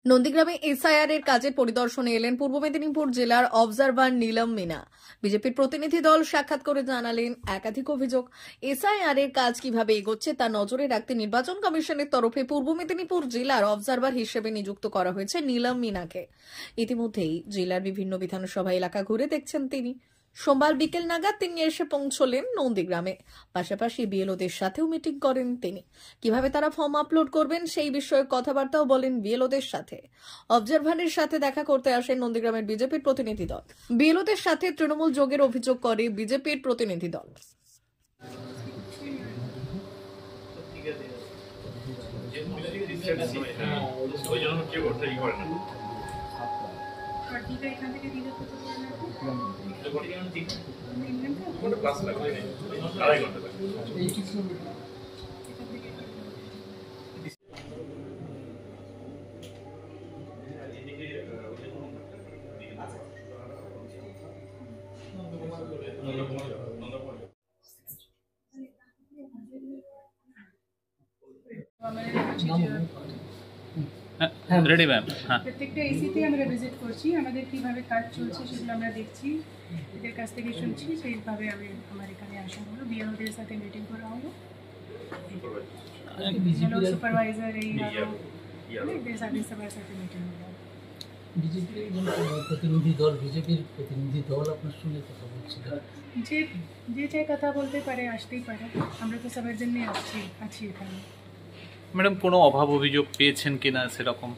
নন্দীগ্রামে এসআইআর এর কাজের পরিদর্শনে এলেন পূর্ব মেদিনীপুর জেলার অবজারভার নীলম মিনা। বিজেপির প্রতিনিধি দল সাক্ষাৎ করে জানালেন একাধিক অভিযোগ। এসআইআর এর কাজ কিভাবে এগোচ্ছে তা নজরে রাখতে নির্বাচন কমিশনের তরফে পূর্ব মেদিনীপুর জেলার অবজারভার হিসেবে নিযুক্ত করা হয়েছে নীলম মিনাকে। ইতিমধ্যেই জেলার বিভিন্ন বিধানসভা এলাকা ঘুরে দেখছেন তিনি। সোমবার বিকেল নাগাদ তিনি এসে পৌঁছলেন নন্দীগ্রামে। পাশাপাশি বিএলওদের সাথেও মিটিং করেন তিনি। কিভাবে তারা ফর্ম আপলোড করবেন সেই বিষয়ে কথাবার্তাও বলেন বিএলওদের সাথে। অবজারভারের সাথে দেখা করতে আসেন নন্দীগ্রামের বিজেপির প্রতিনিধি দল। বিএলওদের সাথে তৃণমূল যোগের অভিযোগ করে বিজেপির প্রতিনিধি দল। Ready ma'am. প্রত্যেকটা এসিতে আমরা ভিজিট করছি, আমাদের কিভাবে কাজ চলছে সেগুলো আমরা দেখছি, এদের কাছ থেকে শুনছি। সেইভাবে আমার এখানে আসা হলো, বিএলওদের সাথে মিটিং করা হলো, সুপারভাইজার এই এদের সাথে সবার সাথে মিটিং হলো। বিজেপির প্রতিনিধি দল আপনার সঙ্গে কথা বলছিল, যে চাই কথা বলতে পারে, আসতেই পারে। আমরা তো সবার জন্য আছি এখানে। ম্যাডাম, কোনো অভাব অভিযোগ পেয়েছেন কিনা সেরকম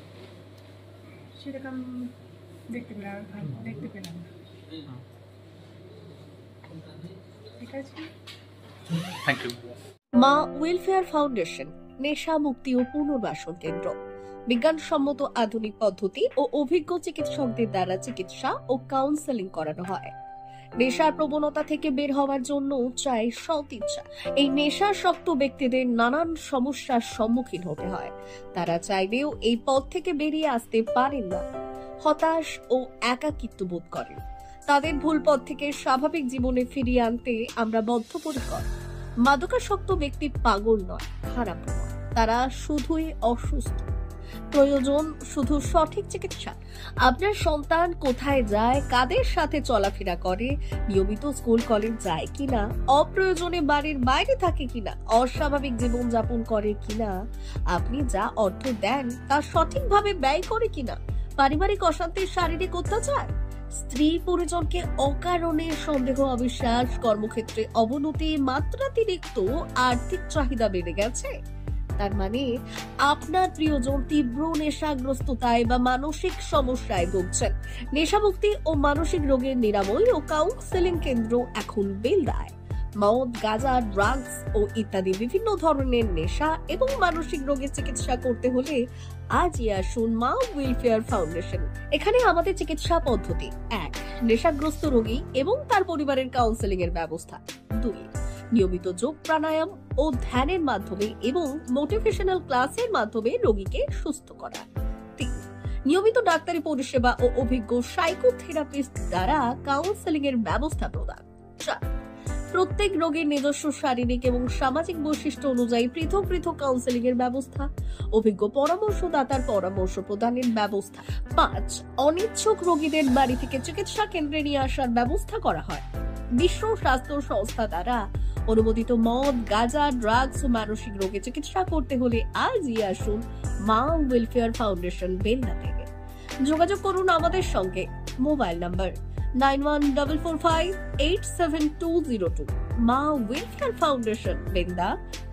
দেখতে পেলাম। ঠিক আছে, থ্যাংক ইউ। মা ওয়েলফেয়ার ফাউন্ডেশন নেশা মুক্তি ও পুনর্বাসন কেন্দ্র। বিজ্ঞানসম্মত আধুনিক পদ্ধতি ও অভিজ্ঞ চিকিৎসকদের দ্বারা চিকিৎসা ও কাউন্সেলিং করানো হয়। নেশার প্রবণতা থেকে বের হওয়ার জন্য চাই সৎ ইচ্ছা। এই নেশাসক্ত ব্যক্তিদের নানান সমস্যার সম্মুখীন হতে হয়। তারা চাইলেও এই পথ থেকে বেরিয়ে আসতে পারেন না, হতাশ ও একাকিত্ব বোধ করেন। তাদের ভুল পথ থেকে স্বাভাবিক জীবনে ফিরিয়ে আনতে আমরা বদ্ধপরিকর। মাদকাসক্ত ব্যক্তি পাগল নয়, খারাপ নয়, তারা শুধুই অসুস্থ। প্রয়োজন শুধু সঠিক চিকিৎসা। আপনার সন্তান কোথায় যায়, কাদের সাথে চলাফেরা করে, নিয়মিত স্কুল কলেজ যায় কিনা, অপ্রয়োজনে বাড়ির বাইরে থাকে কিনা, অস্বাভাবিক জীবন যাপন করে কিনা, আপনি যা অর্থ দেন তা সঠিকভাবে ব্যয় করে কিনা, পারিবারিক অশান্তি, শারীরিক অত্যাচার, স্ত্রী পরিজনকে অকারণে সন্দেহ, অবিশ্বাস, কর্মক্ষেত্রে অবনতি, মাত্রাতিরিক্ত আর্থিক চাহিদা বেড়ে গেছে। তার মানে আপনার প্রিয়জন তীব্র নেশাগ্রস্ততায় বা মানসিক সমস্যায় ভুগছেন। নেশামুক্তি ও মানসিক রোগের নিরাময় ও কাউন্সেলিং কেন্দ্র এখন বেলদায়। মদ, গাঁজা, ড্রাগস ও ইত্যাদি বিভিন্ন ধরনের নেশা এবং মানসিক রোগের চিকিৎসা করতে হলে আজই আসুন মা ওয়েলফেয়ার ফাউন্ডেশন। এখানে আমাদের চিকিৎসা পদ্ধতি: 1. নেশাগ্রস্ত রোগী এবং তার পরিবারের কাউন্সেলিং এর ব্যবস্থা। 2. নিয়মিত যোগ, প্রাণায়াম ও ধ্যানের মাধ্যমে এবং মোটিভেশনাল ক্লাসের মাধ্যমে রোগীকে সুস্থ করা। 3. নিয়মিত ডাক্তারি পরিষেবা ও অভিজ্ঞ সাইকোথেরাপিস্ট দ্বারা কাউন্সেলিং এর ব্যবস্থা প্রদান। 4. প্রত্যেক রোগীর নিজস্ব শারীরিক এবং সামাজিক বৈশিষ্ট্য অনুযায়ী পৃথক পৃথক কাউন্সেলিং এর ব্যবস্থা, অভিজ্ঞ পরামর্শদাতার পরামর্শ প্রদানের ব্যবস্থা। 5. অনিচ্ছুক রোগীদের বাড়ি থেকে চিকিৎসা কেন্দ্রে নিয়ে আসার ব্যবস্থা করা হয়। বিশ্ব স্বাস্থ্য সংস্থা দ্বারা অনুমোদিত মদ, গাঁজা, ড্রাগস ও মানসিক রোগে চিকিৎসা করতে হলে আজই আসুন মা ওয়েলফেয়ার ফাউন্ডেশন বেলদা থেকে। যোগাযোগ করুন আমাদের সঙ্গে। Mobile number 9144587202। মা ওয়েলফেয়ার ফাউন্ডেশন, বেলদা,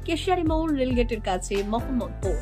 কেশিয়ারি মোড়, রেলগেটের কাছে, মোহাম্মদপুর।